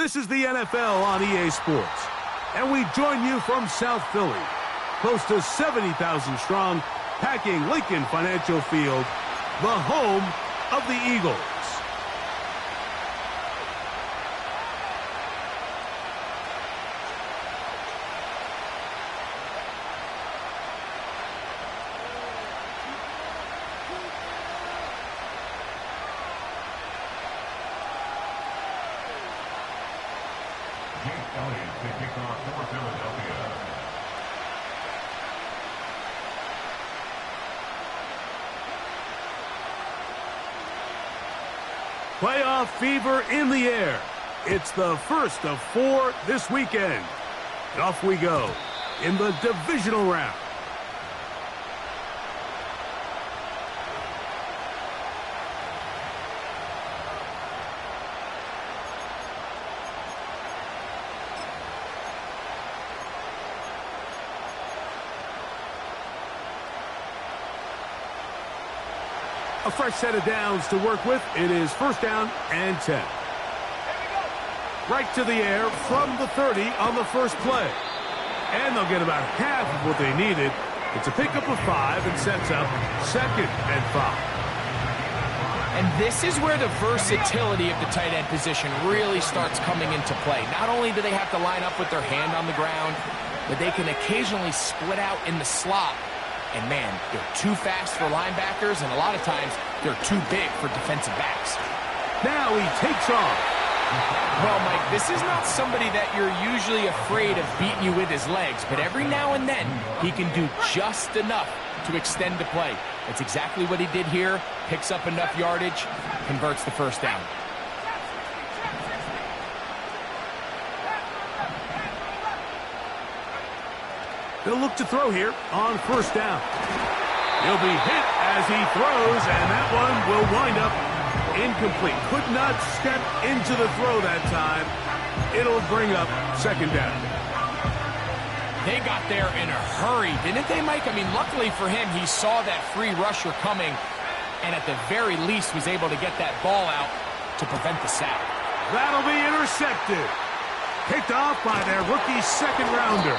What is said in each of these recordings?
This is the NFL on EA Sports, and we join you from South Philly, close to 70,000 strong, packing Lincoln Financial Field, the home of the Eagles. Playoff fever in the air. It's the first of 4 this weekend. And off we go in the divisional round. A fresh set of downs to work with. It is first down and 10. Right to the air from the 30 on the first play. And they'll get about half of what they needed. It's a pickup of 5 and sets up 2nd and 5. And this is where the versatility of the tight end position really starts coming into play. Not only do they have to line up with their hand on the ground, but they can occasionally split out in the slot. And, man, they're too fast for linebackers, and a lot of times they're too big for defensive backs. Now he takes off. Well, Mike, this is not somebody that you're usually afraid of beating you with his legs, but every now and then he can do just enough to extend the play. That's exactly what he did here. Picks up enough yardage, converts the first down. They'll look to throw here on first down. He'll be hit as he throws, and that one will wind up incomplete. Could not step into the throw that time. It'll bring up 2nd down. They got there in a hurry, didn't they, Mike? I mean, luckily for him, he saw that free rusher coming, and at the very least was able to get that ball out to prevent the sack. That'll be intercepted. Picked off by their rookie 2nd rounder.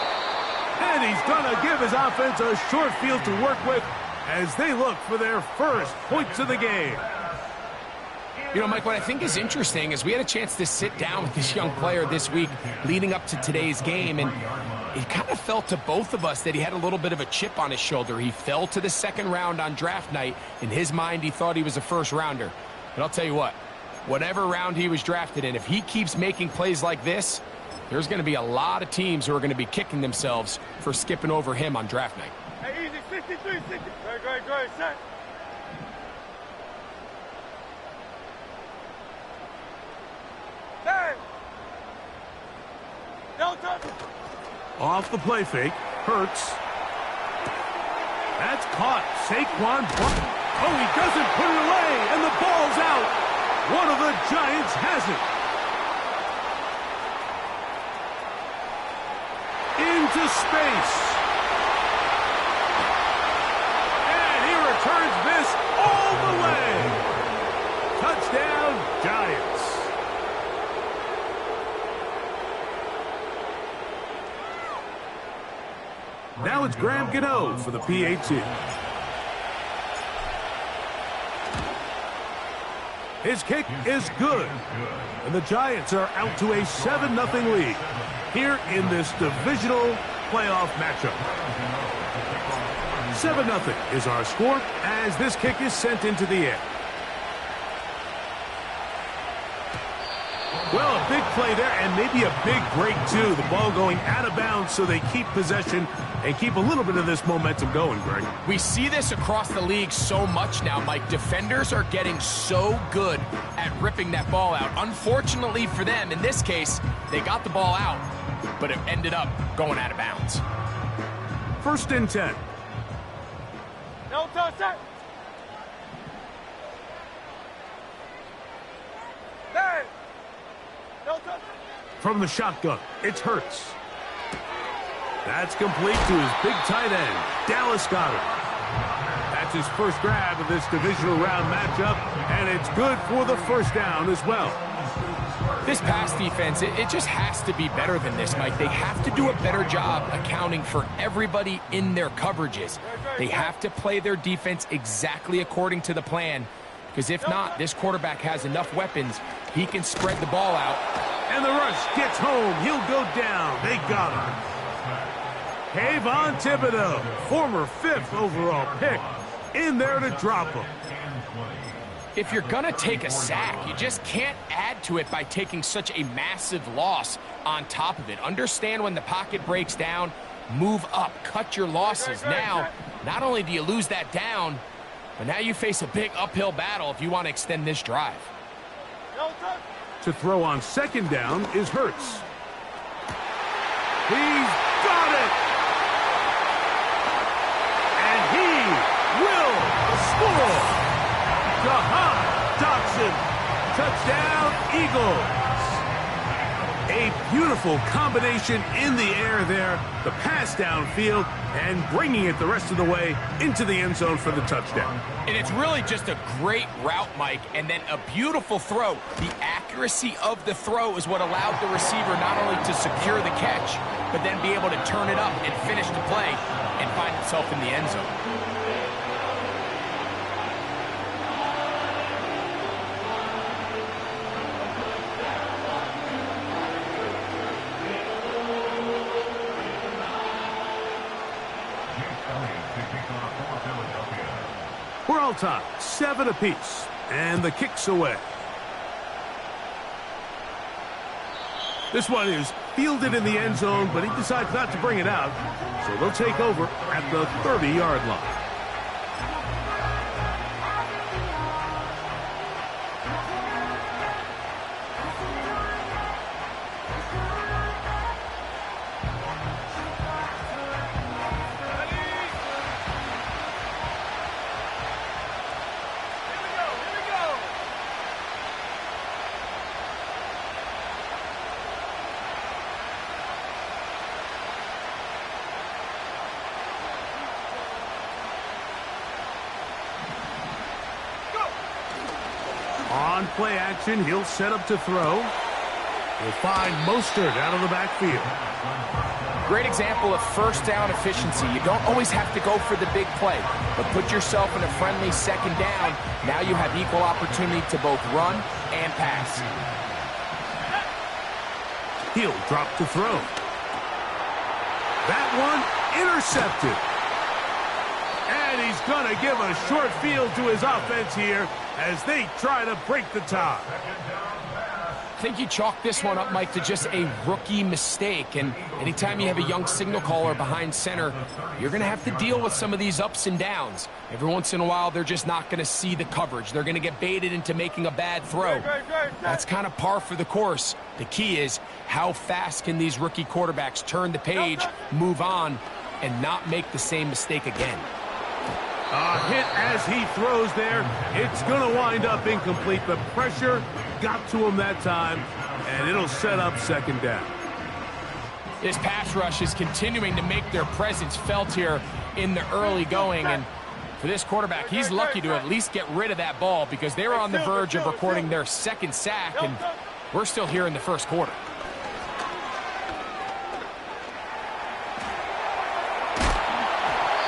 And he's going to give his offense a short field to work with as they look for their first points of the game. You know, Mike, what I think is interesting is we had a chance to sit down with this young player this week leading up to today's game, and it kind of felt to both of us that he had a little bit of a chip on his shoulder. He fell to the 2nd round on draft night. In his mind, he thought he was a first rounder. But I'll tell you what, whatever round he was drafted in, if he keeps making plays like this, there's going to be a lot of teams who are going to be kicking themselves for skipping over him on draft night. Hey, easy, 63, 60. Great, set. Hey! No touch. Off the play fake, Hurts. That's caught. Saquon. Oh, he doesn't put it away, and the ball's out. One of the Giants has it. Into space. And he returns this all the way. Touchdown, Giants. Now it's Graham Gano for the PAT. His kick is good. And the Giants are out to a 7-0 lead here in this divisional playoff matchup. 7-0 is our score as this kick is sent into the air. Well, a big play there and maybe a big break too. The ball going out of bounds so they keep possession and keep a little bit of this momentum going, Greg. We see this across the league so much now, Mike. Defenders are getting so good at ripping that ball out. Unfortunately for them, in this case, they got the ball out, but it ended up going out of bounds. 1st and 10. No touch, set. Hey! No touch. From the shotgun, it's Hurts. That's complete to his big tight end, Dallas Goedert. That's his first grab of this divisional round matchup, and it's good for the first down as well. This pass defense, it just has to be better than this, Mike. They have to do a better job accounting for everybody in their coverages. They have to play their defense exactly according to the plan, because if not, this quarterback has enough weapons. He can spread the ball out. And the rush gets home. He'll go down. They got him. Kayvon Thibodeaux, former 5th overall pick, in there to drop him. If you're going to take a sack, you just can't add to it by taking such a massive loss on top of it. Understand when the pocket breaks down, move up, cut your losses. Now, not only do you lose that down, but now you face a big uphill battle if you want to extend this drive. To throw on 2nd down is Hurts. He's got it! And he will score! Jahan Dotson, touchdown Eagles. A beautiful combination in the air there, the pass downfield, and bringing it the rest of the way into the end zone for the touchdown. And it's really just a great route, Mike, and then a beautiful throw. The accuracy of the throw is what allowed the receiver not only to secure the catch, but then be able to turn it up and finish the play and find himself in the end zone. We're all tied, 7 apiece, and the kick's away. This one is fielded in the end zone, but he decides not to bring it out, so they'll take over at the 30-yard line. On play action, he'll set up to throw. He'll find Mostert out of the backfield. Great example of first down efficiency. You don't always have to go for the big play, but put yourself in a friendly 2nd down. Now you have equal opportunity to both run and pass. He'll drop to throw. That one intercepted. And he's going to give a short field to his offense here as they try to break the tie. I think you chalk this one up, Mike, to just a rookie mistake. And anytime you have a young signal caller behind center, you're going to have to deal with some of these ups and downs. Every once in a while, they're just not going to see the coverage. They're going to get baited into making a bad throw. That's kind of par for the course. The key is how fast can these rookie quarterbacks turn the page, move on, and not make the same mistake again. A hit as he throws there. It's going to wind up incomplete. The pressure got to him that time, and it'll set up 2nd down. This pass rush is continuing to make their presence felt here in the early going, and for this quarterback, he's lucky to at least get rid of that ball because they were on the verge of recording their 2nd sack, and we're still here in the 1st quarter.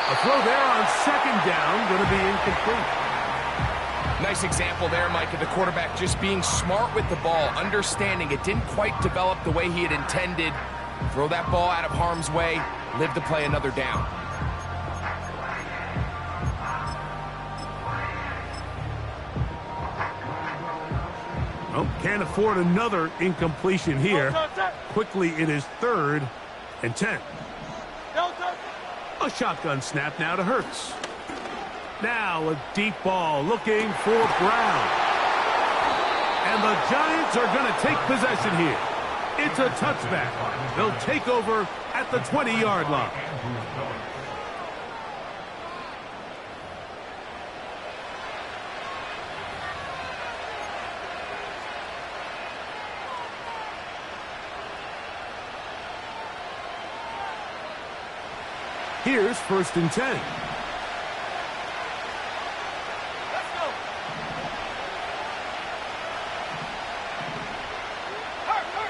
A throw there on 2nd down, going to be incomplete. Nice example there, Mike, of the quarterback just being smart with the ball, understanding it didn't quite develop the way he had intended. Throw that ball out of harm's way, live to play another down. Oh, can't afford another incompletion here. Quickly, it is 3rd and 10. A shotgun snap now to Hurts. Now a deep ball looking for Brown. And the Giants are going to take possession here. It's a touchback. They'll take over at the 20-yard line. Here's 1st and 10.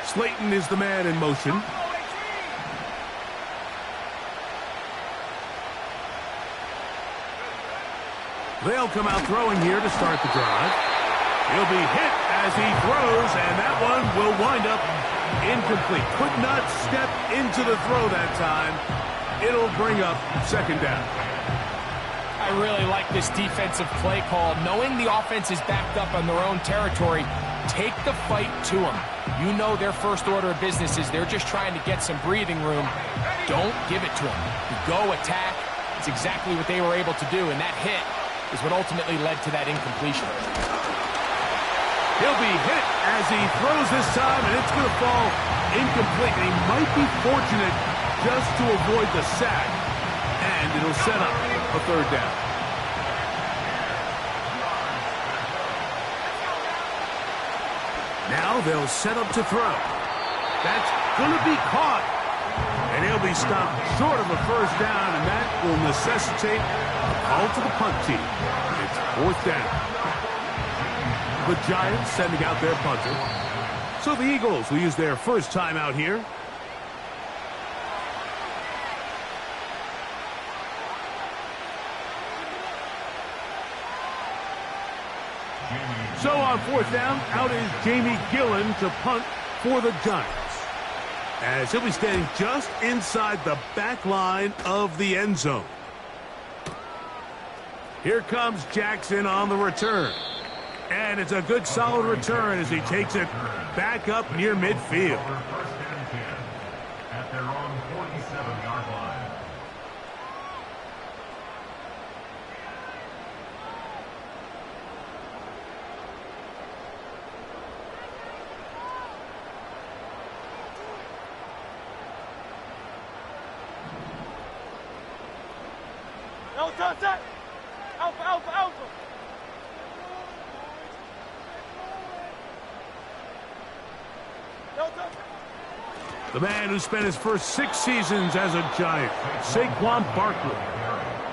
Slayton is the man in motion. They'll come out throwing here to start the drive. He'll be hit as he throws, and that one will wind up incomplete. Could not step into the throw that time. It'll bring up second down. I really like this defensive play call. Knowing the offense is backed up on their own territory, take the fight to them. You know their first order of business is they're just trying to get some breathing room. Don't give it to them. You go attack. It's exactly what they were able to do, and that hit is what ultimately led to that incompletion. He'll be hit as he throws this time, and it's going to fall incomplete. And he might be fortunate just to avoid the sack, and it'll set up a third down. Now they'll set up to throw. That's going to be caught, and he'll be stopped short of a first down, and that will necessitate a call to the punt team. It's fourth down. The Giants sending out their punter. So the Eagles will use their first time out here. So on fourth down, out is Jamie Gillen to punt for the Giants, as he'll be standing just inside the back line of the end zone. Here comes Jackson on the return. And it's a good solid return as he takes it back up near midfield. At their own 47-yard line. No touch that. Alpha, alpha, alpha. No touch. The man who spent his first 6 seasons as a Giant, Saquon Barkley.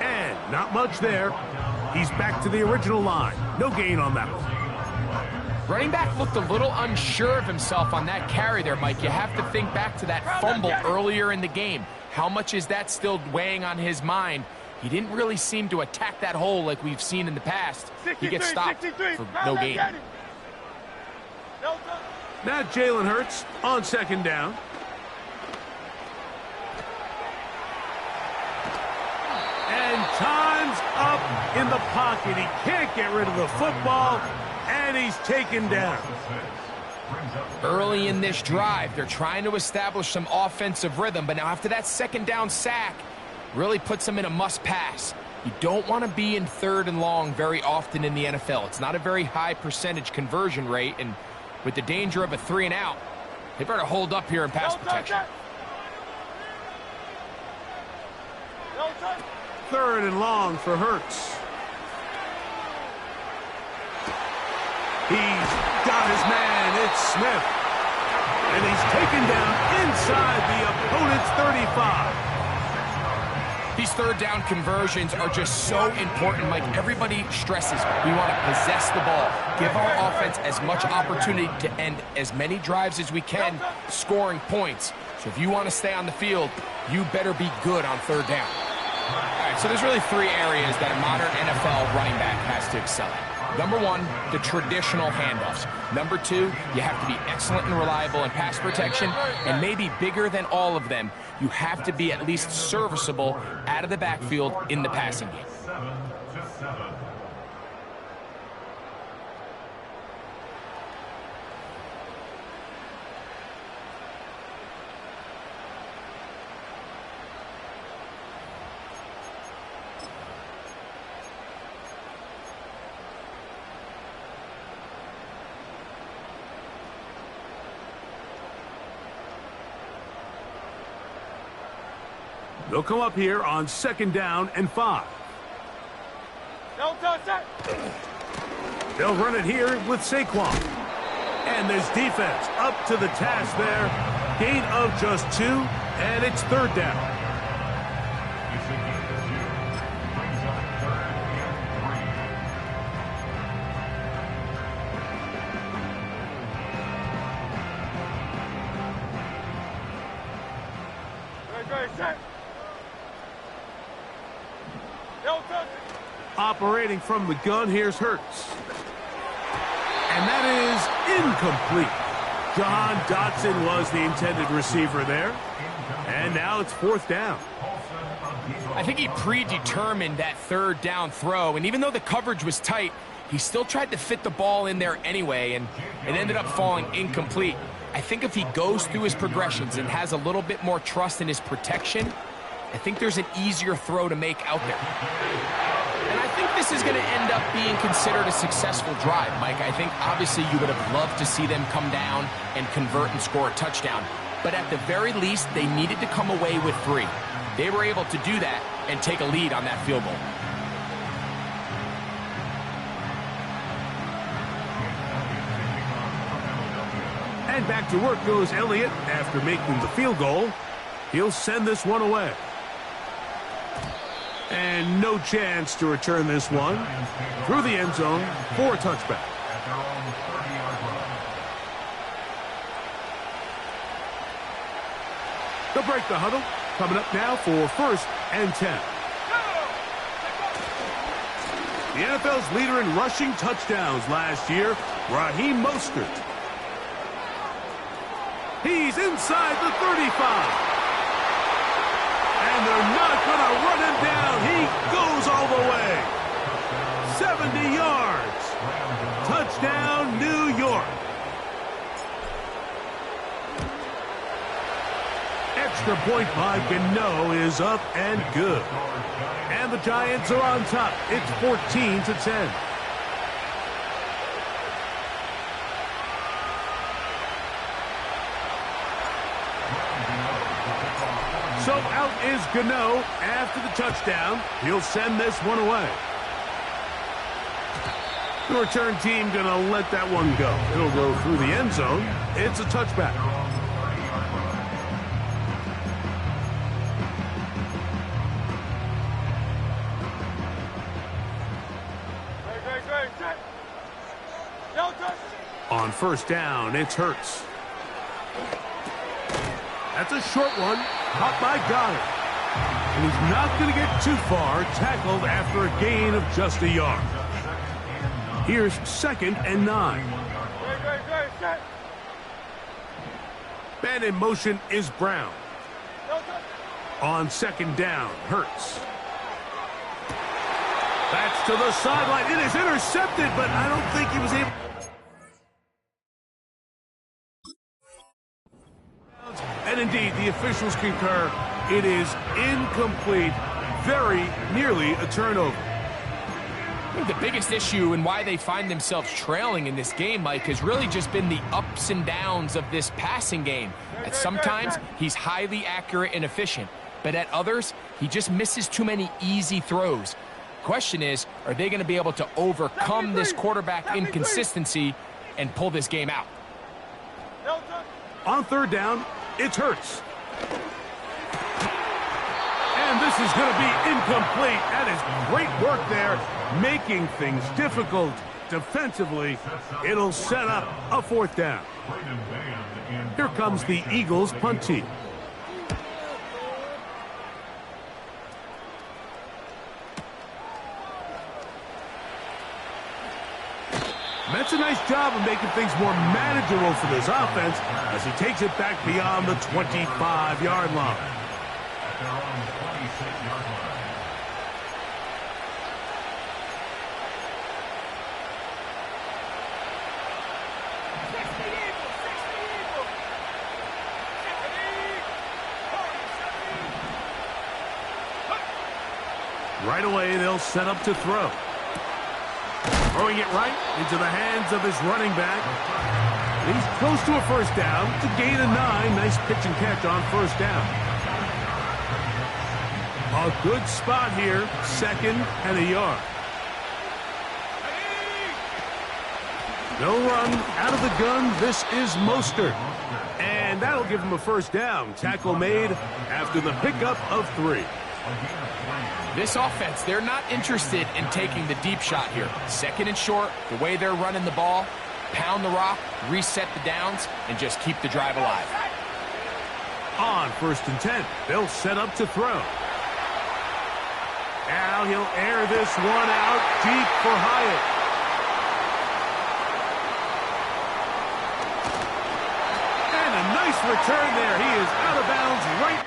And not much there. He's back to the original line. No gain on that one. Running back looked a little unsure of himself on that carry there, Mike. You have to think back to that fumble earlier in the game. How much is that still weighing on his mind? He didn't really seem to attack that hole like we've seen in the past. He gets stopped for no gain. Now Jalen Hurts on second down. And time's up in the pocket. He can't get rid of the football, and he's taken down. Early in this drive, they're trying to establish some offensive rhythm, but now after that second down sack, really puts them in a must-pass. You don't want to be in third and long very often in the NFL. It's not a very high percentage conversion rate, and with the danger of a 3-and-out, they better hold up here in pass protection. Third and long for Hurts. He's got his man. It's Smith. And he's taken down inside the opponent's 35. These third down conversions are just so important, Mike. Everybody stresses we want to possess the ball, give our offense as much opportunity to end as many drives as we can, scoring points. So if you want to stay on the field, you better be good on third down. All right, so there's really 3 areas that a modern NFL running back has to excel at. Number 1, the traditional handoffs. Number 2, you have to be excellent and reliable in pass protection. And maybe bigger than all of them, you have to be at least serviceable out of the backfield in the passing game. 7-7. They'll come up here on second down and 5. No touch that. They'll run it here with Saquon. And there's defense up to the task there. Gain of just 2, and it's third down. Operating from the gun, here's Hurts. And that is incomplete. John Dotson was the intended receiver there. And now it's 4th down. I think he predetermined that 3rd down throw, and even though the coverage was tight, he still tried to fit the ball in there anyway, and it ended up falling incomplete. I think if he goes through his progressions and has a little bit more trust in his protection, I think there's an easier throw to make out there. And I think this is going to end up being considered a successful drive, Mike. I think obviously you would have loved to see them come down and convert and score a touchdown. But at the very least, they needed to come away with 3. They were able to do that and take a lead on that field goal. And back to work goes Elliott after making the field goal. He'll send this one away. And no chance to return this one through the end zone for a touchback. They'll break the huddle. Coming up now for 1st and 10. The NFL's leader in rushing touchdowns last year, Raheem Mostert. He's inside the 35. And they're not going to run him down. He goes all the way. 70 yards. Touchdown, New York. Extra point by Gano is up and good. And the Giants are on top. It's 14-10. So out is Gano after the touchdown. He'll send this one away. The return team going to let that one go. It'll go through the end zone. It's a touchback. On 1st down, it's Hurts. That's a short one. Caught by Goddard. And he's not going to get too far. Tackled after a gain of just a yard. Here's 2nd and 9. Man in motion is Brown. On 2nd down, Hurts. That's to the sideline. It is intercepted, but I don't think he was able. And indeed, the officials concur. It is incomplete, very nearly a turnover. I think the biggest issue and why they find themselves trailing in this game, Mike, has really just been the ups and downs of this passing game. At sometimes, he's highly accurate and efficient, but at others, he just misses too many easy throws. Question is, are they going to be able to overcome this quarterback inconsistency and pull this game out? On 3rd down, it's Hurts. And this is going to be incomplete. That is great work there, making things difficult defensively. It'll set up a 4th down. Here comes the Eagles punt team. That's a nice job of making things more manageable for this offense as he takes it back beyond the 25-yard line. Right away, they'll set up to throw. Throwing it right into the hands of his running back. He's close to a 1st down. It's a gain of 9. Nice pitch and catch on 1st down. A good spot here. 2nd and a yard. No run out of the gun. This is Mostert. And that'll give him a 1st down. Tackle made after the pickup of 3. This offense, they're not interested in taking the deep shot here. 2nd and short, the way they're running the ball, pound the rock, reset the downs, and just keep the drive alive. On 1st and 10, they'll set up to throw. Now he'll air this one out deep for Hyatt. And a nice return there. He is out of bounds right.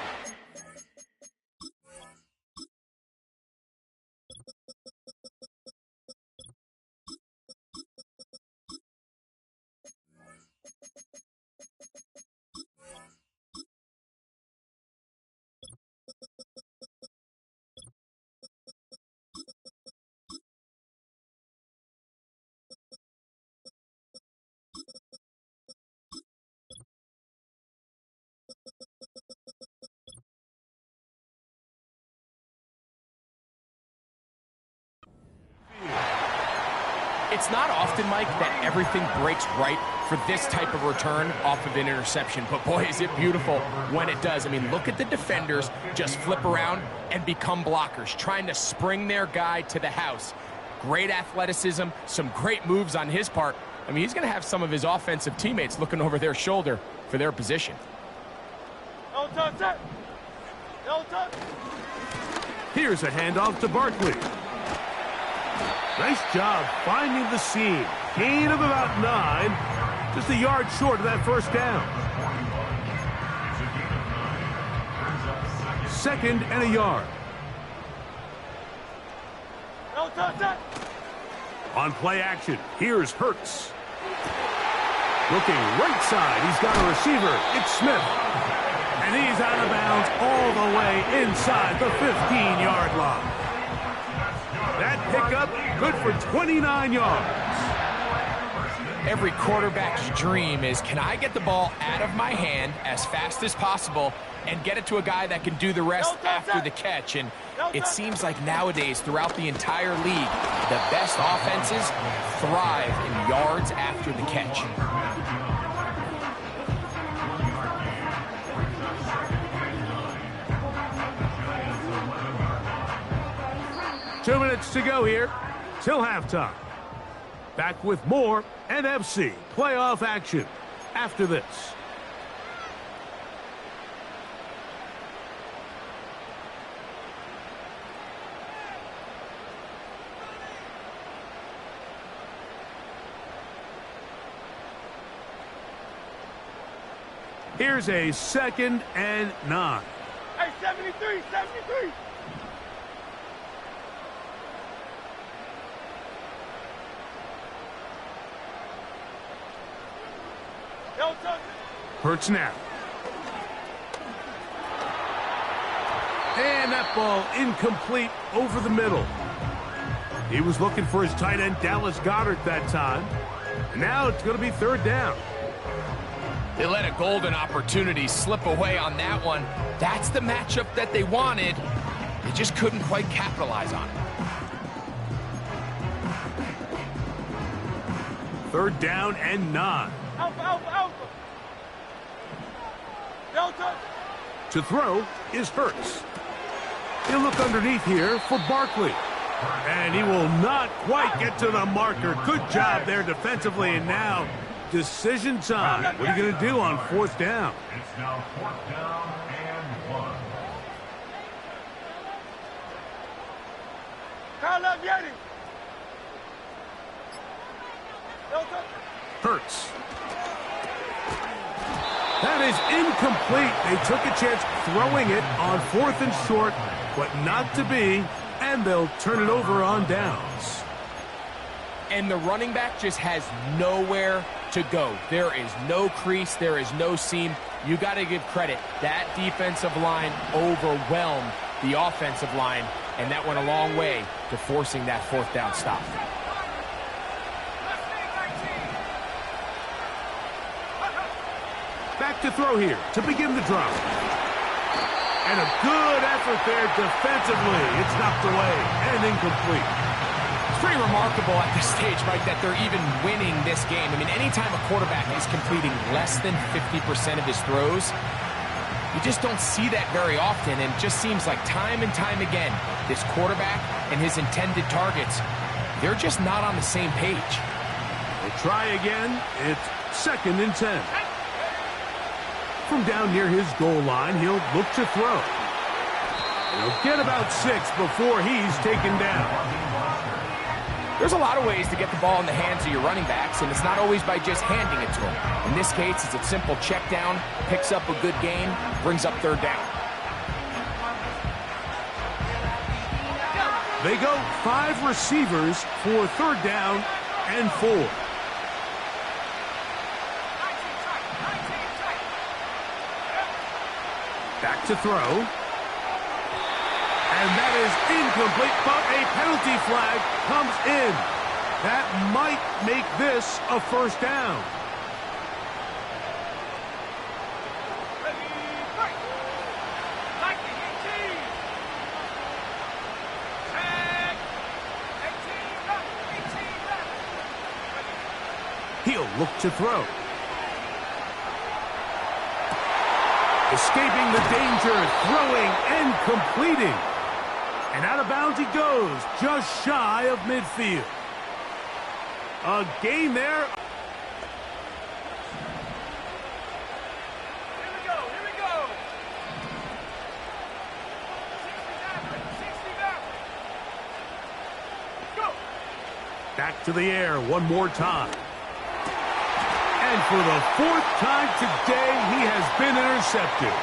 It's not often, Mike, that everything breaks right for this type of return off of an interception. But boy, is it beautiful when it does. I mean, look at the defenders just flip around and become blockers, trying to spring their guy to the house. Great athleticism, some great moves on his part. I mean, he's going to have some of his offensive teammates looking over their shoulder for their position. No touch, set. No touch. Here's a handoff to Barkley. Nice job finding the seam. Gain of about 9. Just a yard short of that first down. 2nd and a yard. No touch, set. On play action, here's Hurts. Looking right side, he's got a receiver. It's Smith. And he's out of bounds all the way inside the 15-yard line. That pickup, good for 29 yards. Every quarterback's dream is, can I get the ball out of my hand as fast as possible and get it to a guy that can do the rest after the catch? And it seems like nowadays, throughout the entire league, the best offenses thrive in yards after the catch. Two minutes to go here till halftime. Back with more NFC playoff action after this. Here's a 2nd and 9. Hey, 73, 73. No touch. Hurts now. And that ball incomplete over the middle. He was looking for his tight end, Dallas Goedert, that time. And now it's going to be 3rd down. They let a golden opportunity slip away on that one. That's the matchup that they wanted. They just couldn't quite capitalize on it. 3rd down and 9. Alpha, alpha, alpha. No touch. To throw is Hurts. He'll look underneath here for Barkley. And he will not quite get to the marker. Good job there defensively. And now, decision time. What are you going to do on 4th down? It's now 4th down and 1. Kyle Yeti. No touch. Hurts. That is incomplete. They took a chance throwing it on 4th and short, but not to be, and they'll turn it over on downs. And the running back just has nowhere to go. There is no crease. There is no seam. You got to give credit. That defensive line overwhelmed the offensive line, and that went a long way to forcing that 4th down stop. Back to throw here to begin the drive. And a good effort there defensively. It's knocked away and incomplete. It's pretty remarkable at this stage, Mike, that they're even winning this game. I mean, anytime a quarterback is completing less than 50% of his throws, you just don't see that very often. And it just seems like time and time again, this quarterback and his intended targets, they're just not on the same page. They try again. It's 2nd and 10. From down near his goal line, he'll look to throw. He'll get about 6 before he's taken down. There's a lot of ways to get the ball in the hands of your running backs, and it's not always by just handing it to them. In this case, it's a simple check down, picks up a good gain, brings up 3rd down. They go 5 receivers for 3rd down and 4. Back to throw. And that is incomplete, but a penalty flag comes in. That might make this a 1st down. He'll look to throw. Escaping the danger, throwing and completing. And out of bounds he goes, just shy of midfield. A gain there. Here we go, here we go. 60 back. Go. Back to the air one more time. And for the 4th time today, he has been intercepted.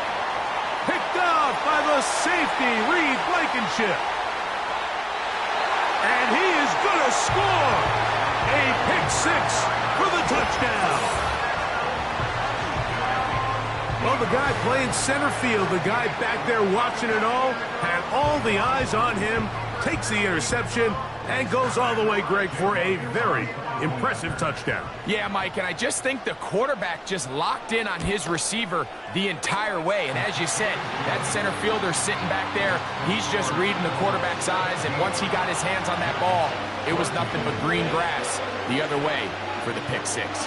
Picked off by the safety, Reed Blankenship. And he is going to score. A pick 6 for the touchdown. Well, the guy playing center field, the guy back there watching it all, had all the eyes on him, takes the interception, and goes all the way, Greg, for a very impressive touchdown. Yeah, Mike, and I just think the quarterback just locked in on his receiver the entire way. And as you said, that center fielder sitting back there, he's just reading the quarterback's eyes. And once he got his hands on that ball, it was nothing but green grass the other way for the pick 6.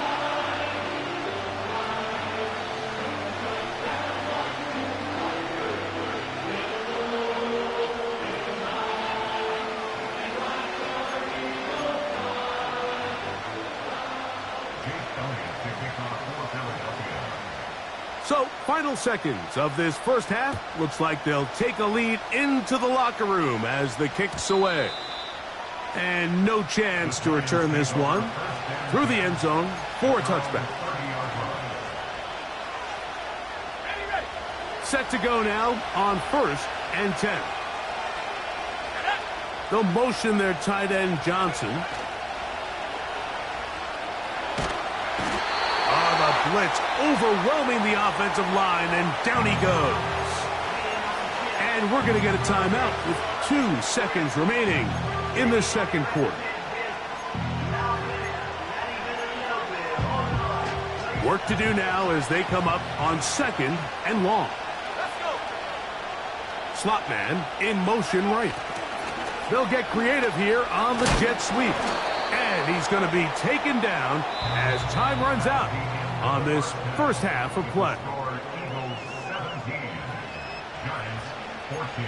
So, final seconds of this 1st half. Looks like they'll take a lead into the locker room as the kick's away. And no chance to return this one through the end zone for a touchback. Set to go now on 1st and 10. They'll motion their tight end Johnson. Blitz overwhelming the offensive line, and down he goes. And we're going to get a timeout with 2 seconds remaining in the 2nd quarter. Work to do now as they come up on 2nd and long. Slot man in motion right. They'll get creative here on the jet sweep. And he's going to be taken down as time runs out on this 1st half of play. Eagles 17, Giants 14.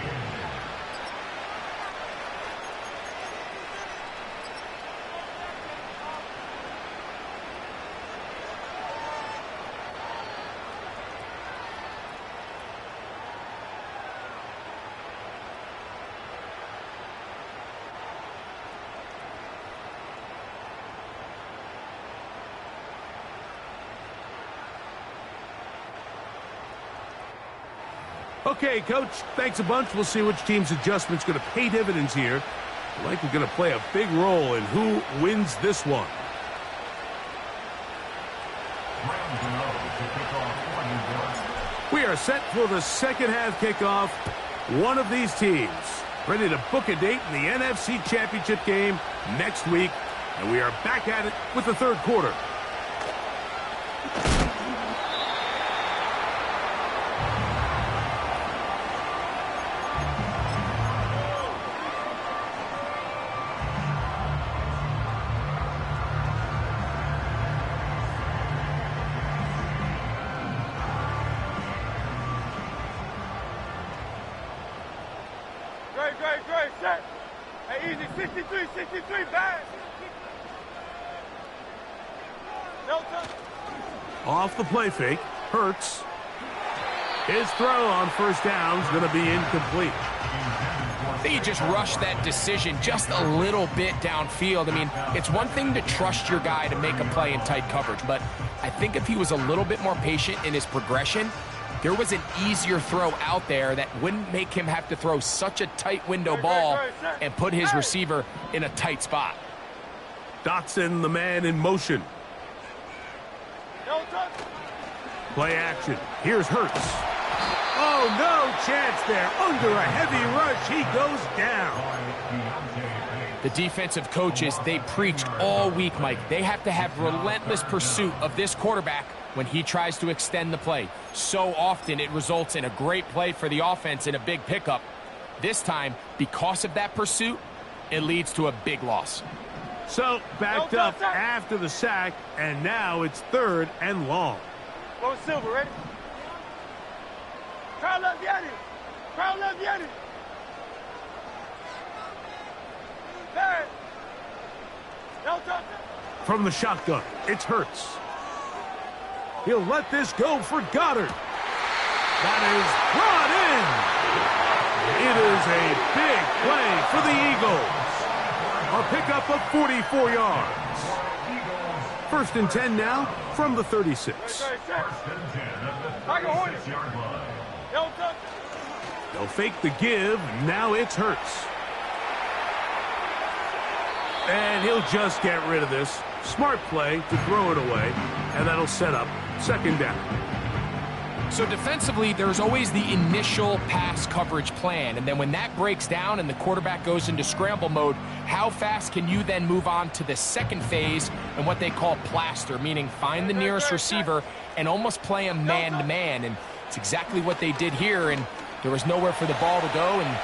Okay, Coach, thanks a bunch. We'll see which team's adjustment's going to pay dividends here. Likely going to play a big role in who wins this one. We are set for the 2nd half kickoff. One of these teams ready to book a date in the NFC Championship game next week. And we are back at it with the 3rd quarter. Great, set. Hey, easy, 63, back. Off the play fake, Hurts. His throw on first down is going to be incomplete. I think he just rushed that decision just a little bit downfield. I mean, it's one thing to trust your guy to make a play in tight coverage, but I think if he was a little bit more patient in his progression, there was an easier throw out there that wouldn't make him have to throw such a tight window ball and put his receiver in a tight spot. Dotson, the man in motion. No touch. Play action. Here's Hurts. Oh, no chance there. Under a heavy rush, he goes down. The defensive coaches, they preached all week, Mike. They have to have relentless pursuit of this quarterback when he tries to extend the play. So often it results in a great play for the offense and a big pickup. This time, because of that pursuit, it leads to a big loss. So, backed up after the sack, and now it's 3rd and long. Go Silver, ready? Crowd left Yanni. Crowd left Yanni. Hey. No touch. From the shotgun, it's Hurts. He'll let this go for Goddard. That is brought in. It is a big play for the Eagles. A pickup of 44 yards. 1st and 10 now from the 36. They'll fake the give. Now it's Hurts. And he'll just get rid of this. Smart play to throw it away. And that'll set up 2nd down. So defensively, there's always the initial pass coverage plan. And then when that breaks down and the quarterback goes into scramble mode, how fast can you then move on to the second phase and what they call plaster, meaning find the nearest receiver and almost play him man-to-man. And it's exactly what they did here, and there was nowhere for the ball to go, and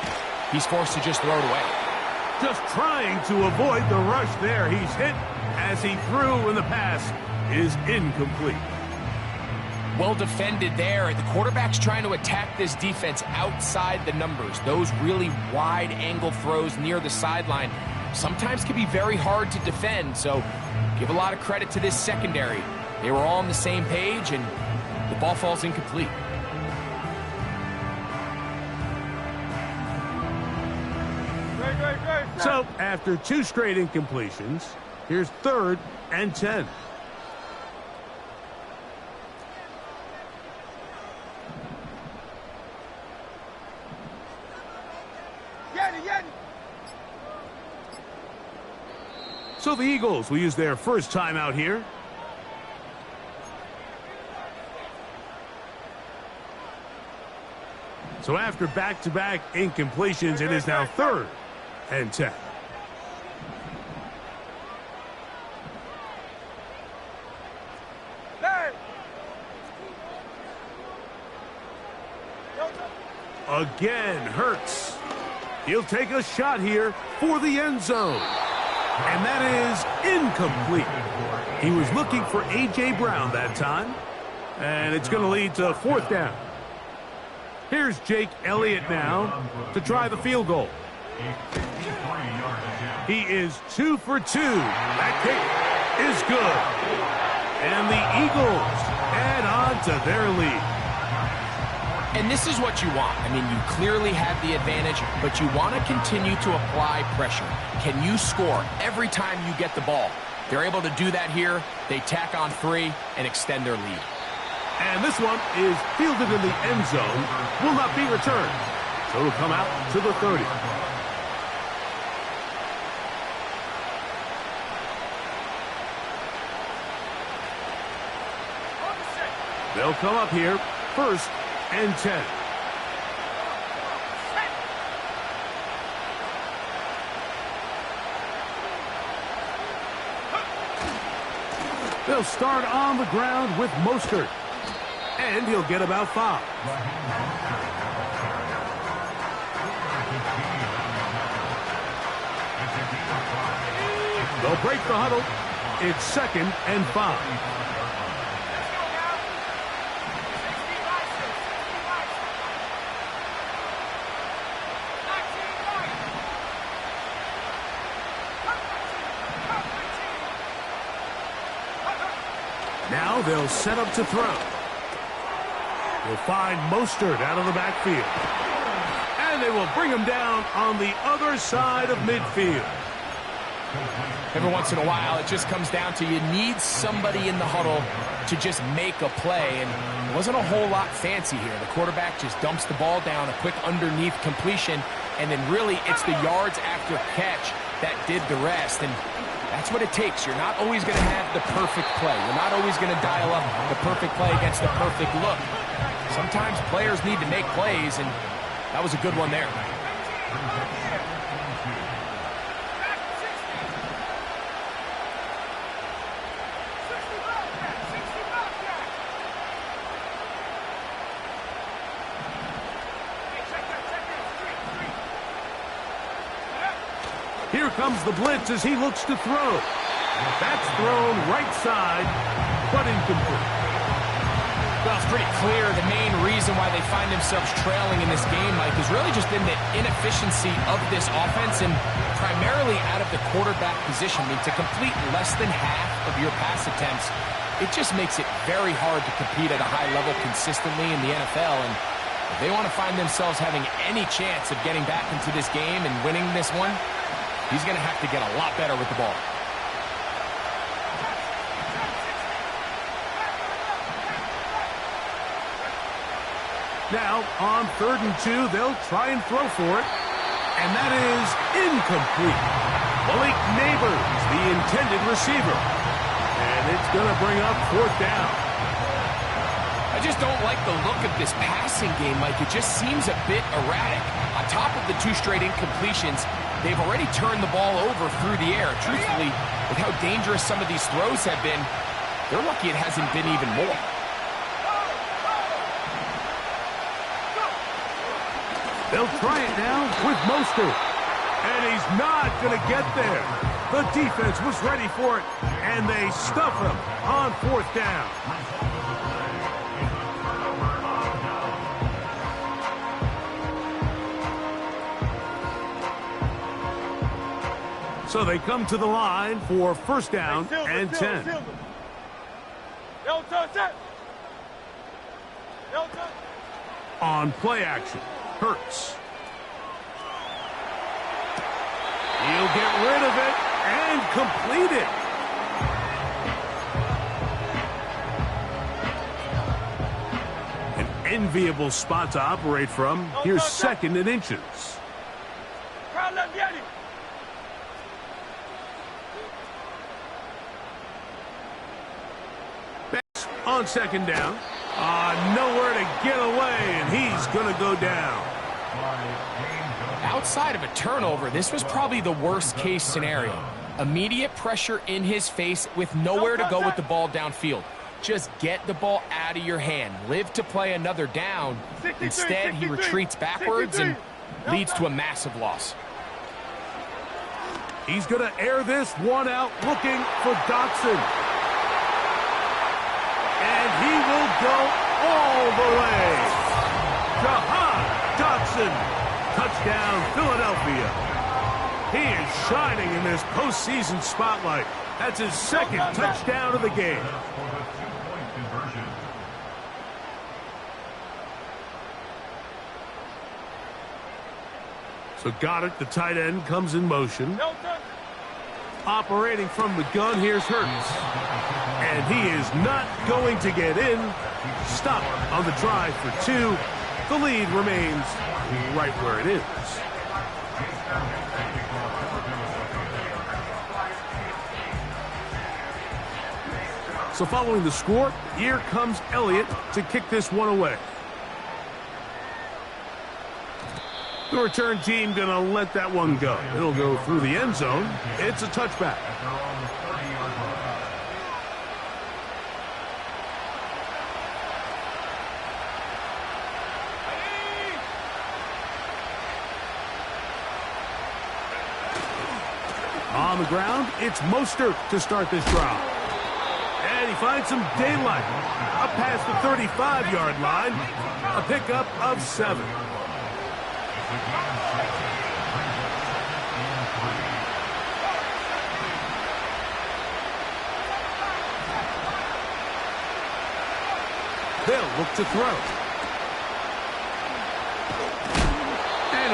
he's forced to just throw it away. Just trying to avoid the rush there. He's hit as he threw, and the pass is incomplete. Well defended there. The quarterback's trying to attack this defense outside the numbers. Those really wide angle throws near the sideline sometimes can be very hard to defend, so give a lot of credit to this secondary. They were all on the same page, and the ball falls incomplete. So, after 2 straight incompletions, here's 3rd and 10. So the Eagles will use their first time out here. So after back-to-back incompletions, it is now 3rd and 10. Again, Hurts. He'll take a shot here for the end zone. And that is incomplete. He was looking for A.J. Brown that time. And it's going to lead to 4th down. Here's Jake Elliott now to try the field goal. He is 2 for 2. That kick is good. And the Eagles add on to their lead. And this is what you want. I mean, you clearly have the advantage, but you want to continue to apply pressure. Can you score every time you get the ball? They're able to do that here. They tack on 3 and extend their lead. And this one is fielded in the end zone. Will not be returned. So it'll come out to the 30. They'll come up here 1st and 10. They'll start on the ground with Mostert. And he'll get about 5. They'll break the huddle. It's 2nd and 5. Now they'll set up to throw. You'll find Mostert out of the backfield. And they will bring him down on the other side of midfield. Every once in a while, it just comes down to you need somebody in the huddle to just make a play, and it wasn't a whole lot fancy here. The quarterback just dumps the ball down, a quick underneath completion, and then really it's the yards after catch that did the rest, and that's what it takes. You're not always going to have the perfect play. You're not always going to dial up the perfect play against the perfect look. Sometimes players need to make plays, and that was a good one there. Here comes the blitz as he looks to throw. That's thrown right side, but incomplete. Well, it's pretty clear the main reason why they find themselves trailing in this game, Mike, has really just been the inefficiency of this offense and primarily out of the quarterback position. I mean, to complete less than half of your pass attempts, it just makes it very hard to compete at a high level consistently in the NFL. And if they want to find themselves having any chance of getting back into this game and winning this one, he's going to have to get a lot better with the ball. Now, on 3rd and 2, they'll try and throw for it. And that is incomplete. Malik Neighbors, the intended receiver. And it's going to bring up 4th down. I just don't like the look of this passing game, Mike. It just seems a bit erratic. On top of the 2 straight incompletions, they've already turned the ball over through the air. Truthfully, with how dangerous some of these throws have been, they're lucky it hasn't been even more. They'll try it now with Mostert. And he's not going to get there. The defense was ready for it, and they stuff him on 4th down. So they come to the line for 1st down and 10. On play action, Hurts. He'll get rid of it and complete it. An enviable spot to operate from. Here's 2nd and inches. On 2nd down. Nowhere to get away, and he's going to go down. Outside of a turnover, this was probably the worst-case scenario. Immediate pressure in his face with nowhere to go with the ball downfield. Just get the ball out of your hand. Live to play another down. Instead, he retreats backwards and leads to a massive loss. He's going to air this one out, looking for Dotson. And he will go all the way. Jahan Dotson. Touchdown, Philadelphia. He is shining in this postseason spotlight. That's his 2nd touchdown of the game. So Goddard, the tight end, comes in motion. Operating from the gun, here's Hurts. And he is not going to get in. Stop on the drive for 2. The lead remains right where it is. So following the score, here comes Elliott to kick this one away. The return team going to let that one go. It'll go through the end zone. It's a touchback. On the ground, it's Mostert to start this drive. And he finds some daylight. Up past the 35-yard line. A pickup of 7. They'll look to throw.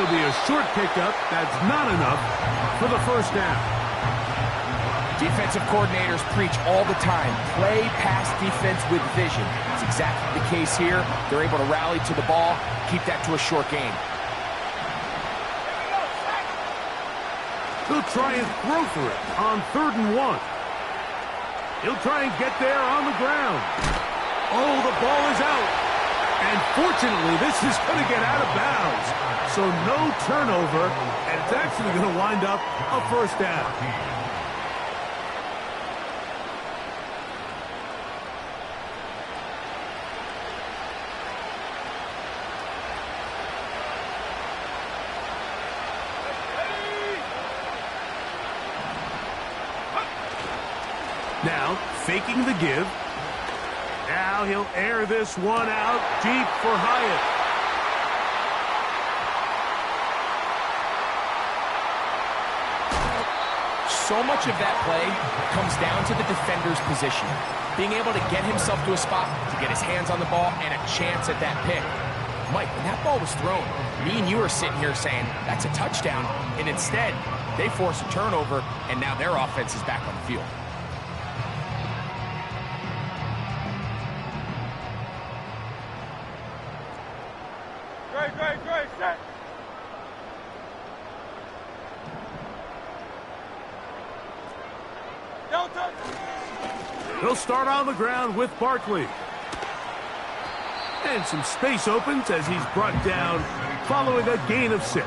it'll be a short pickup. That's not enough for the first down. Defensive coordinators preach all the time, play pass defense with vision. It's exactly the case here. They're able to rally to the ball, keep that to a short game. He'll try and throw for it on 3rd and 1. He'll try and get there on the ground. Oh, the ball is out. And fortunately, this is going to get out of bounds. So no turnover, and it's actually going to wind up a first down. Now, faking the give. Now he'll air this one out deep for Hyatt. So much of that play comes down to the defender's position. Being able to get himself to a spot, to get his hands on the ball, and a chance at that pick. Mike, when that ball was thrown, me and you are sitting here saying, that's a touchdown. And instead, they force a turnover, and now their offense is back on the field. Great, set. Don't touch. He'll start on the ground with Barkley. And some space opens as he's brought down following a gain of 6.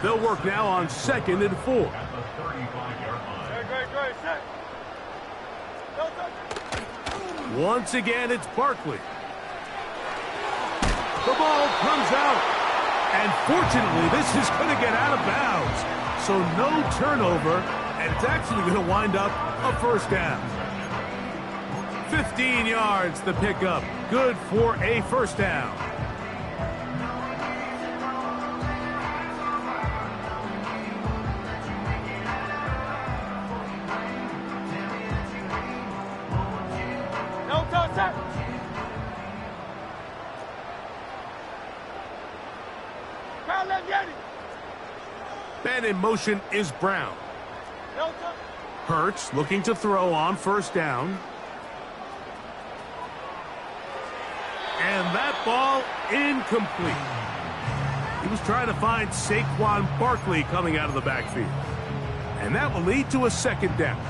They'll work now on 2nd and 4. Great, set. Don't touch. Once again, it's Barkley. The ball comes out. And fortunately, this is going to get out of bounds. So no turnover, and it's actually going to wind up a first down. 15 yards, the pickup. Good for a first down. No touch, set. Man in motion is Brown. Hurts looking to throw on 1st down. And that ball incomplete. He was trying to find Saquon Barkley coming out of the backfield. And that will lead to a 2nd down.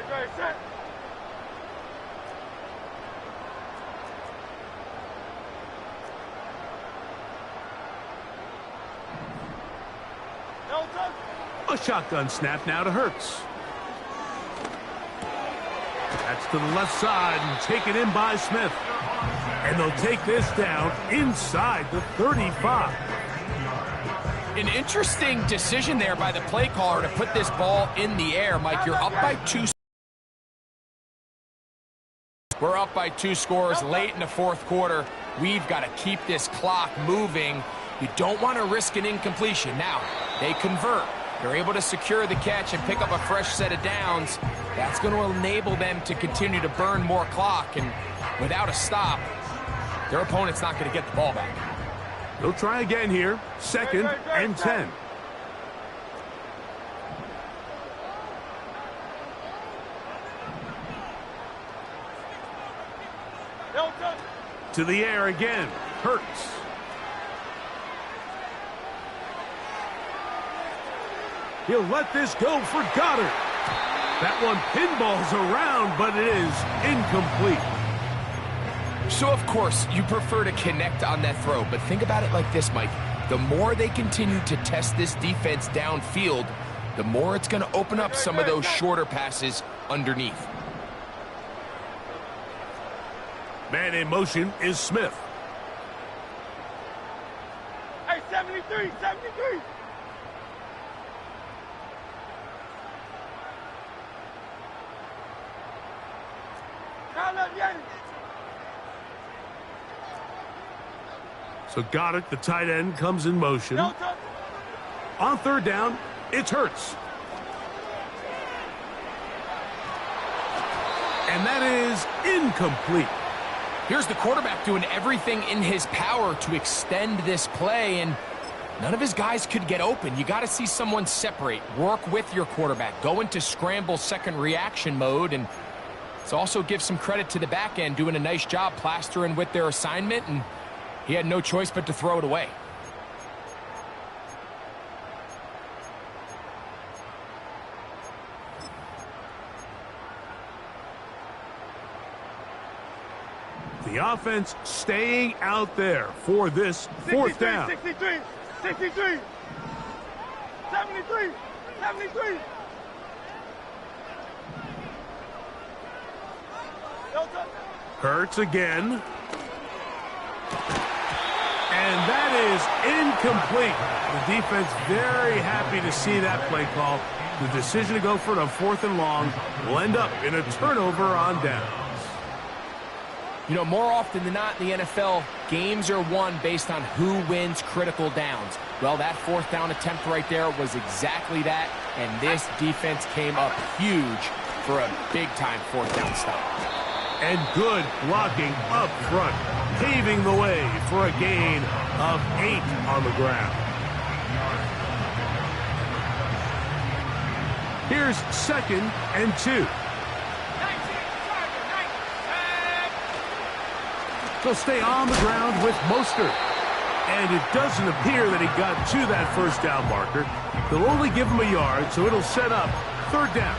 Great, set. A shotgun snap now to Hurts. That's to the left side and taken in by Smith. And they'll take this down inside the 35. An interesting decision there by the play caller to put this ball in the air. Mike, you're up by 2. We're up by 2 scores late in the 4th quarter. We've got to keep this clock moving. You don't want to risk an incompletion. Now, they convert. They're able to secure the catch and pick up a fresh set of downs. That's going to enable them to continue to burn more clock. And without a stop, their opponent's not going to get the ball back. They'll try again here. 2nd and 10. To the air again. Hurts. He'll let this go for Goddard. That one pinballs around, but it is incomplete. So, of course, you prefer to connect on that throw, but think about it like this, Mike. The more they continue to test this defense downfield, the more it's going to open up some of those shorter passes underneath. Man in motion is Smith. Hey, 73. So Goddard, the tight end, comes in motion. On 3rd down, it's Hurts. And that is incomplete. Here's the quarterback doing everything in his power to extend this play, and none of his guys could get open. You got to see someone separate, work with your quarterback, go into scramble second reaction mode, and let's also give some credit to the back end doing a nice job plastering with their assignment, and he had no choice but to throw it away. The offense staying out there for this fourth down. 63, 63, 73, 73. Hurts again. And that is incomplete. The defense very happy to see that play call. The decision to go for it on 4th and long will end up in a turnover on downs. You know, more often than not in the NFL, games are won based on who wins critical downs. Well, that 4th down attempt right there was exactly that, and this defense came up huge for a big-time 4th down stop. And good blocking up front, paving the way for a gain of 8 on the ground. Here's 2nd and 2. They'll stay on the ground with Mostert. And it doesn't appear that he got to that first down marker. They'll only give him a yard, so it'll set up 3rd down.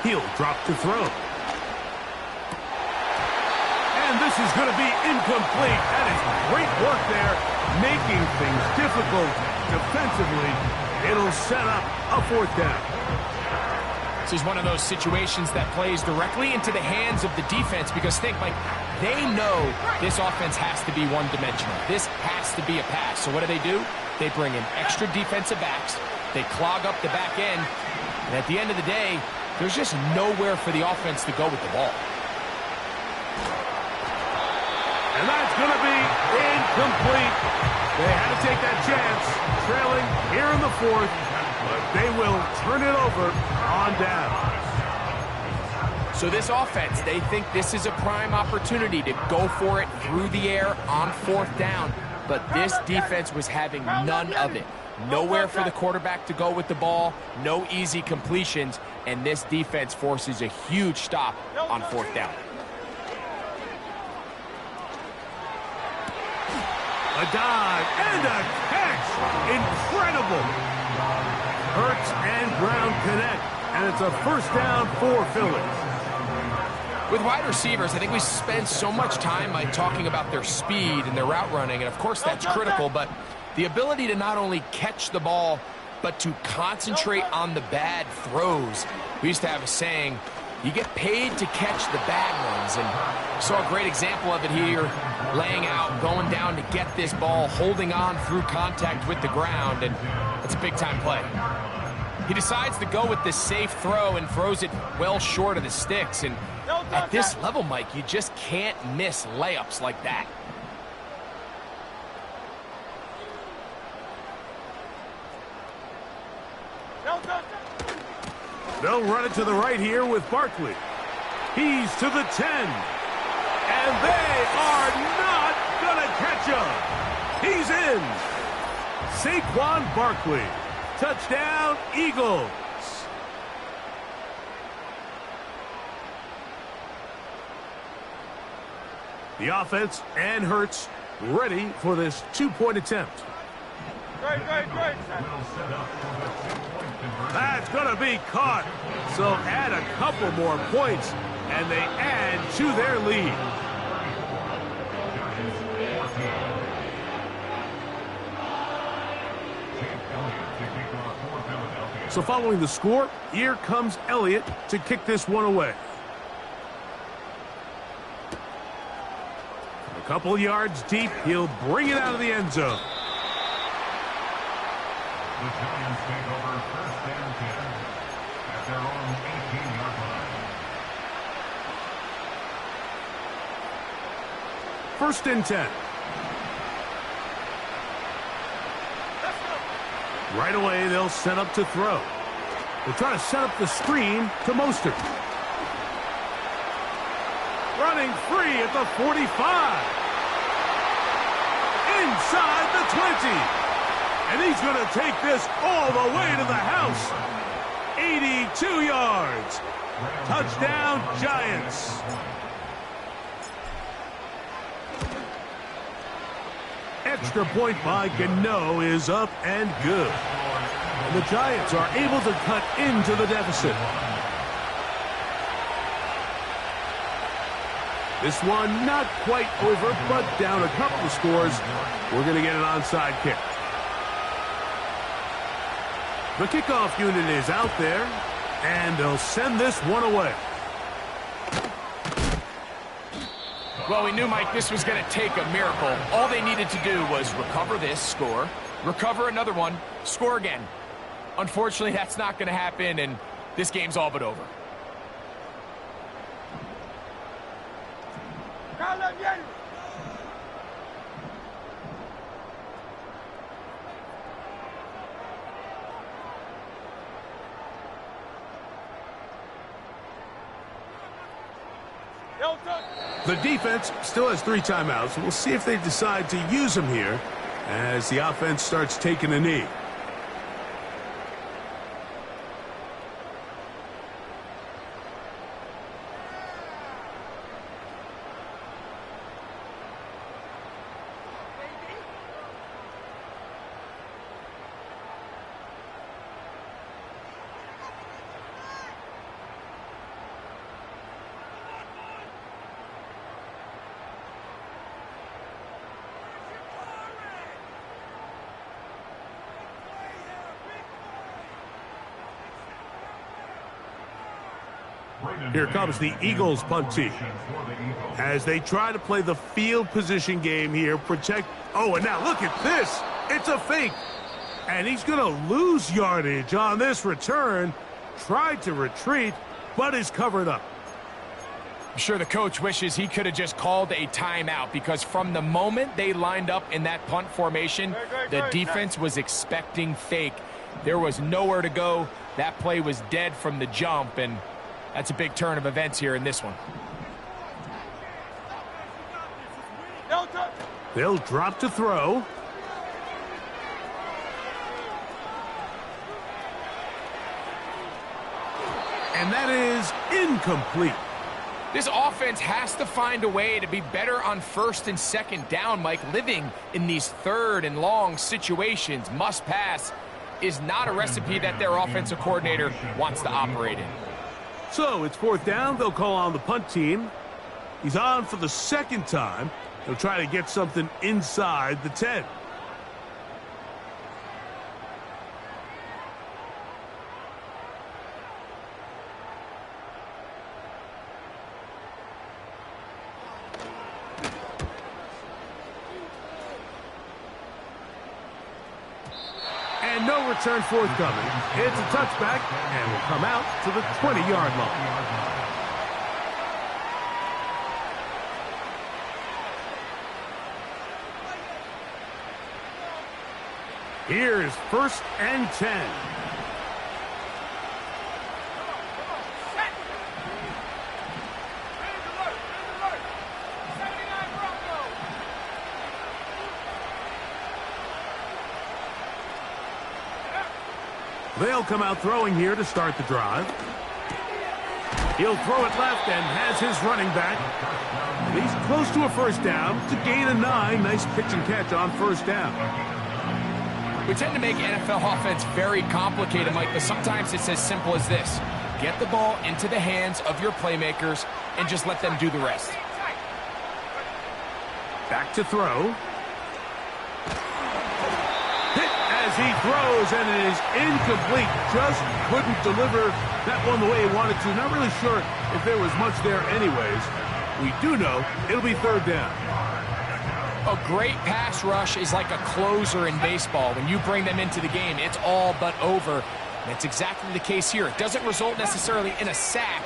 He'll drop to throw. And this is going to be incomplete. That is great work there, making things difficult defensively. It'll set up a 4th down. This is one of those situations that plays directly into the hands of the defense because think, Mike, they know this offense has to be one-dimensional. This has to be a pass. So what do? They bring in extra defensive backs. They clog up the back end. And at the end of the day, there's just nowhere for the offense to go with the ball. And that's going to be incomplete. They had to take that chance, trailing here in the 4th, but they will turn it over on down. So this offense, they think this is a prime opportunity to go for it through the air on 4th down, but this defense was having none of it. Nowhere for the quarterback to go with the ball, no easy completions, and this defense forces a huge stop on 4th down. A dive and a catch. Incredible. Hurts and Brown connect, and it's a 1st down for Philly. With wide receivers, I think we spend so much time talking about their speed and their route running, and of course that's critical, but the ability to not only catch the ball, but to concentrate on the bad throws. We used to have a saying, you get paid to catch the bad ones, and saw a great example of it here, laying out, going down to get this ball, holding on through contact with the ground, and it's a big-time play. He decides to go with the safe throw and throws it well short of the sticks, and at this level, Mike, you just can't miss layups like that. They'll run it to the right here with Barkley. He's to the 10. And they are not going to catch him. He's in. Saquon Barkley. Touchdown, Eagles. The offense and Hurts ready for this 2-point attempt. Great. That's going to be caught. So add a couple more points, and they add to their lead. So following the score, here comes Elliott to kick this one away. A couple yards deep, he'll bring it out of the end zone. The Giants take over 1st and 10 at their own 18-yard 1st and 10. Right away, they'll set up to throw. They'll try to set up the screen to Mostert. Running free at the 45. Inside the 20. And he's going to take this all the way to the house. 82 yards. Touchdown, Giants. Extra point by Gano is up and good. And the Giants are able to cut into the deficit. This one not quite over, but down a couple of scores. We're going to get an onside kick. The kickoff unit is out there, and they'll send this one away. Well, we knew, Mike, this was going to take a miracle. All they needed to do was recover this, score, recover another one, score again. Unfortunately, that's not going to happen, and this game's all but over. The defense still has 3 timeouts. We'll see if they decide to use them here as the offense starts taking a knee. Here comes the Eagles punt team as they try to play the field position game here. Protect. Oh, and now look at this. It's a fake. And he's going to lose yardage on this return. Tried to retreat, but is covered up. I'm sure the coach wishes he could have just called a timeout, because from the moment they lined up in that punt formation, the defense was expecting fake. There was nowhere to go. That play was dead from the jump, and that's a big turn of events here in this one. They'll drop to throw. And that is incomplete. This offense has to find a way to be better on 1st and 2nd down, Mike. Living in these 3rd and long situations, must pass, is not a recipe that their offensive coordinator wants to operate in. So it's 4th down. They'll call on the punt team. He's on for the 2nd time. They'll try to get something inside the 10. And no return forthcoming. It's a touchback and will come out to the 20-yard line. Here's 1st and 10. They'll come out throwing here to start the drive. He'll throw it left and has his running back. He's close to a 1st down to gain a 9. Nice pitch and catch on 1st down. We tend to make NFL offense very complicated, Mike, but sometimes it's as simple as this. Get the ball into the hands of your playmakers and just let them do the rest. Back to throw. Hit as he throws, and it is incomplete. Just couldn't deliver that one the way he wanted to. Not really sure if there was much there anyways. We do know it'll be 3rd down. A great pass rush is like a closer in baseball. When you bring them into the game, it's all but over. That's exactly the case here. It doesn't result necessarily in a sack,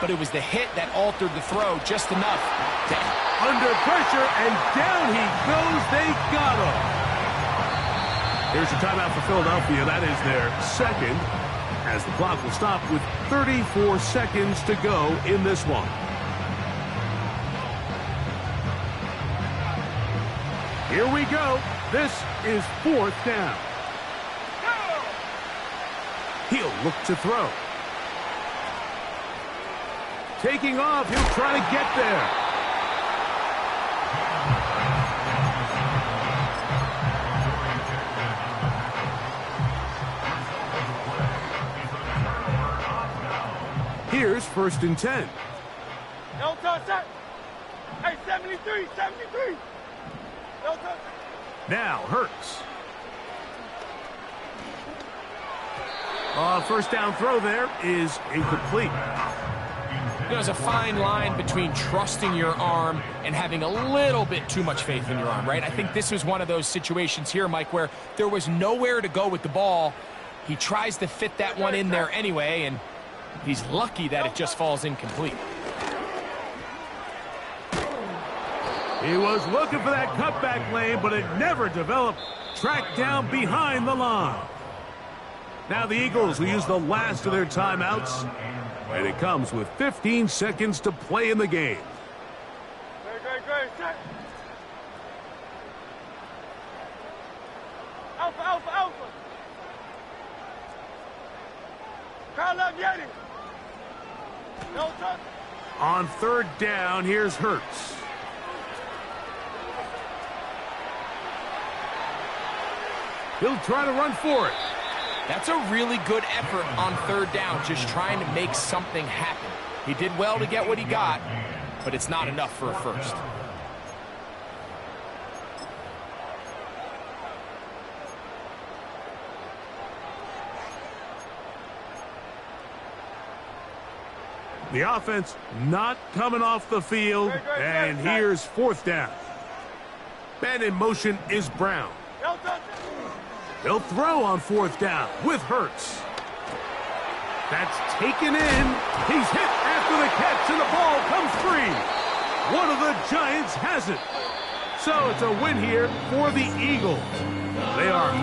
but it was the hit that altered the throw just enough to under pressure, and down he goes. They got him. Here's your timeout for Philadelphia. That is their second, as the clock will stop with 34 seconds to go in this one. Here we go. This is 4th down. He'll look to throw. Taking off, he'll try to get there. Here's 1st and 10. No touch that. Hey, 73, 73. No touch. Now Hurts. First down throw there is incomplete. There's a fine line between trusting your arm and having a little bit too much faith in your arm, right? I think this was one of those situations here, Mike, where there was nowhere to go with the ball. He tries to fit that one in there anyway, and he's lucky that it just falls incomplete. He was looking for that cutback lane, but it never developed. Tracked down behind the line. Now the Eagles will use the last of their timeouts, and it comes with 15 seconds to play in the game. Great. Set. Alpha. Crowd up, Yeti. No touch. On 3rd down, here's Hurts. He'll try to run for it. That's a really good effort on 3rd down, just trying to make something happen. He did well to get what he got, but it's not enough for a first. The offense not coming off the field, and here's 4th down. Man in motion is Brown. No touch. He'll throw on 4th down with Hurts. That's taken in. He's hit after the catch, and the ball comes free. One of the Giants has it. So it's a win here for the Eagles. They are